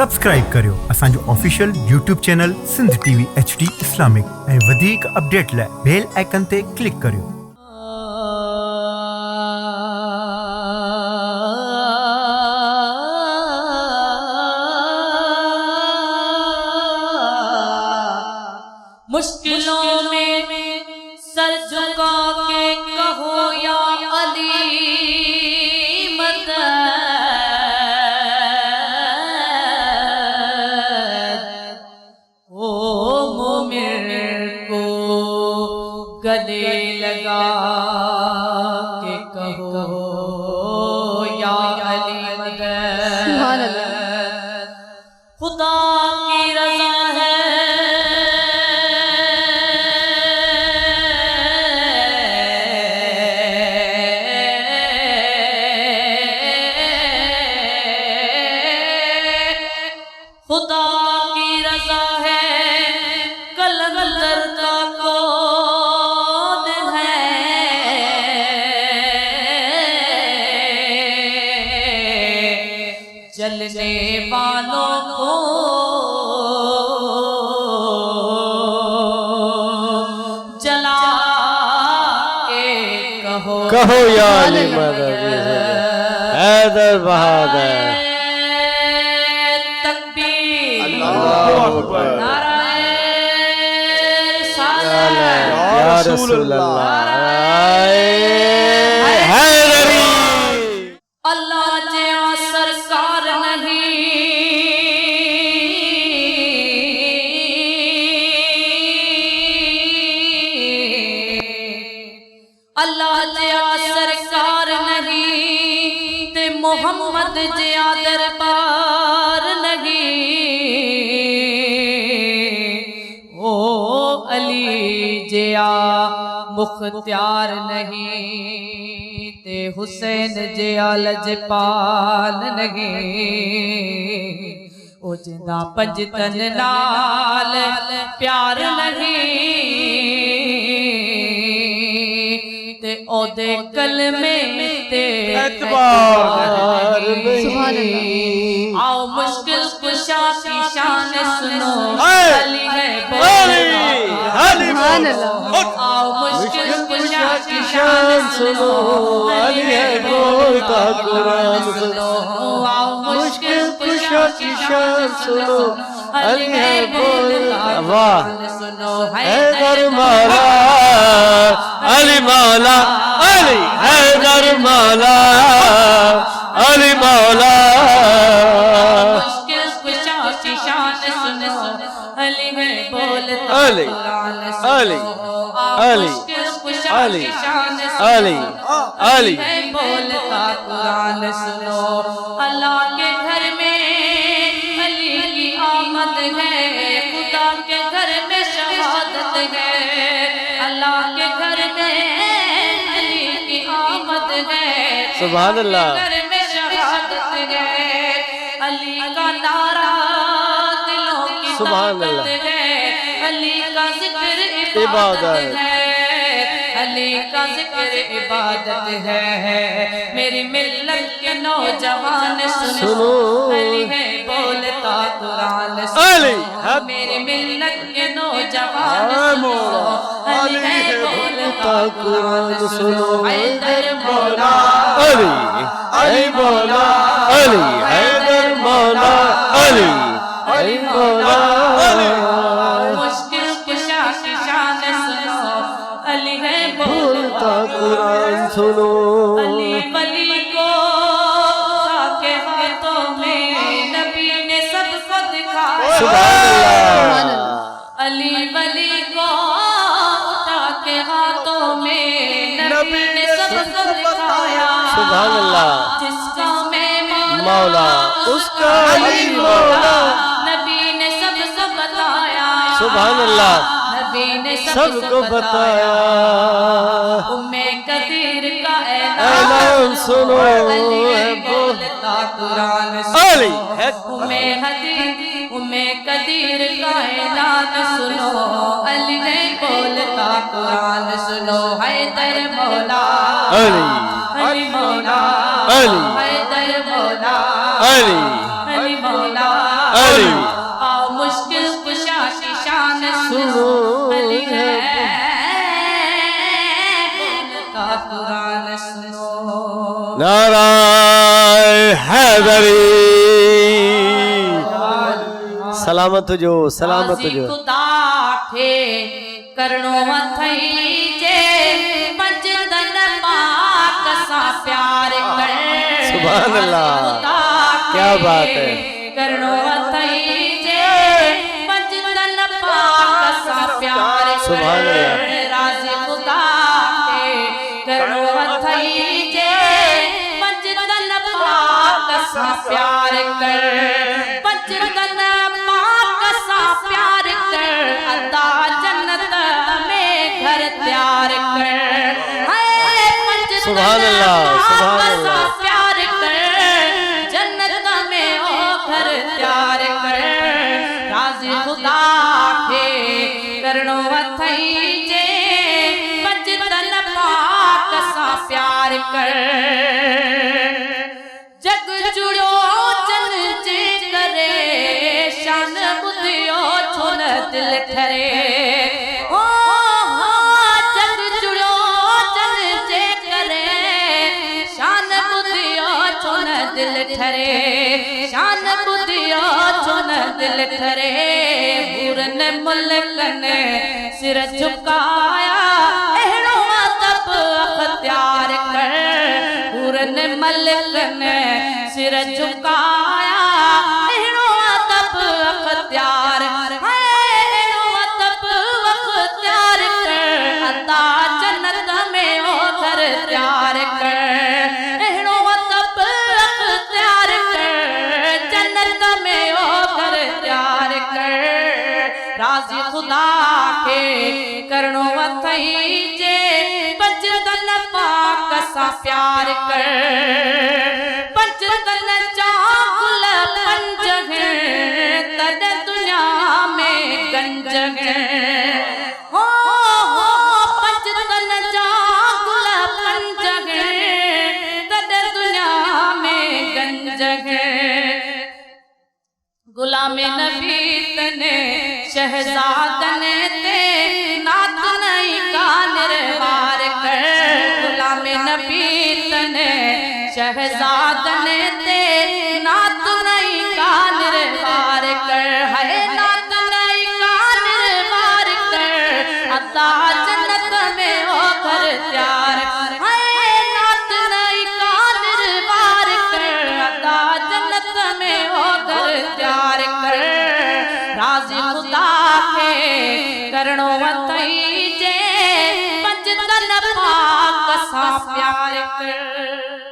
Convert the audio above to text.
Subscribe करियो असांजो official YouTube channel Sindh TV HD Islamic ऐं वधीक अपडेट लाइ बेल आइकन ते क्लिक करियो। मुश्किलों में सर झुका के कहो या अली मदद, ओ मोमिन को गले लगा के कहो या अली मदद। खुदा की रज़ा है खुदा की रज़ा है, कलंदर का कौन है, चलने वालों को जला के कहो या अली मदद हैदर बहादुर। या रसूल अल्लाह जया सरकार नहीं, अल्लाह जया सरकार नहीं ते मोहम्मद जया दरबार नहीं। ओ अली जया मुख्तियार नहीं ते हुसैन जया लजपाल नहीं। ओ जिंदा पंजतन नाल प्यार नहीं ते ओदे कलमे ते एतबार नहीं। आओ मुश्किल कुशा की शान सुनो, अली है आओ मुश्किल कुशा की शान सुनो, अली है बोलता कुरान सुनो। आओ मुश्किल कुशा की शान सुनो, अली है बोलता कुरान सुनो। हैदर मौला अली मौला अली हैदर मौला अली मौला। मुश्किल कुशा की शान सुनो, अली है बोलता अली अली अली अली अली अली है बोलता कुरान सुनो। अल्लाह के घर में अली की आमद है, खुदा के घर में शहादत है। अल्लाह के घर में अली की आमद है, सुभान अल्लाह। घर में शहादत है। अली का नारा दिलों की सुभान ताकत अल्लाह। है, अली का जिक्र इबादत इबादत है, अली का जिक्र इबादत है। मेरी मिल्लत के नौजवान सुनो, अली है बोलता कुरान अली सुनो। मेरी मिल्लत के नौजवान सुनो, अली है बोलता कुरान सुनो। हैदर मौला अली अली मौला अली हैदर मौला अली अली मौला। मुश्किल कुशा की शान सुनो, अली है बोलता कुरान सुनो। अली वली को के हाथों में नबी ने सबको दिखाया। सुभान अल्लाह। अली वली को उठा के हाथों में नबी ने सबको दिखाया। सुभान अल्लाह। जिसका मैं मौला उसका अली मौला। नबी ने सबको बताया। सुभान अल्लाह। नबी ने सबको बताया। उम्मे कदीर का ऐलान सुनो, अली बोलता कुरान अली है उम्मे कदीर का ऐलान सुनो, अली बोलता कुरान सुनो। हैदर मौला अली अली मौला अली हैदर मौला अली अली मौला अली आओ मुश्किल कुशा की शान सुनो अली है का कुरान सुनो। नाराय हैदरी सलामत जो सलामत जो खुदा थे करणो अथई जे मजदन पाक सा प्यार कर। सुभान अल्लाह, क्या बात है। करणो अथई जे मजदन पाक सा प्यार कर। सुभान अल्लाह। राजी खुदा थे करणो अथई जे मजदन पाक सा प्यार कर। मजदन पाक सा प्यार कर अता जन्नत में घर तैयार कर। सुभान अल्लाह, सुभान अल्लाह। प्यार कर जन्नत में ओ घर तैयार कर। राज़ी खुदा खे करणो अथई जे मजदन पाक सा प्यार कर। जग जुड़ो जन जे करे शान बुधियो छो न दिल ठरे। ओ जग जुड़ो जन जे करे शान बुधियो छो न दिल ठरे। शान बुधियो छो न दिल ठरे। पूरन मुल्कन सिर झुकाया अहिड़ो अदब अख्तियार कर। पूरन मलकन सिर झुकाया अहिड़ो अदब अख्तियार अहिड़ो अदब अख्तियार कर। अता जन्नत में ओ घर तैयार कर। अहिड़ो अदब अख्तियार कर जन्नत में ओ घर तैयार कर। राज़ी खुदा खे करणो अथई जे मजदन पाक सा प्यार कर। पंजदन जा गुल पंज हैं तद दुनिया में गंज हैं। हो पंजदन जा गुल पंज हैं तद दुनिया में गंज हैं। गुलाम नबी तने शहजादन ते नात नहीं का निर्वार कर। गुलाम नबी तने शहजादन ते नात नहीं का निर्वार कर। है नात नहीं का निर्वार कर। अता जन्नत में ओ घर तैयार है। नात नहीं का निर्वार कर। अता जन्नत में ओ घर तैयार कर। राज़ी खुदा खे करणो अथई जे मजदन पाक सा प्यार कर।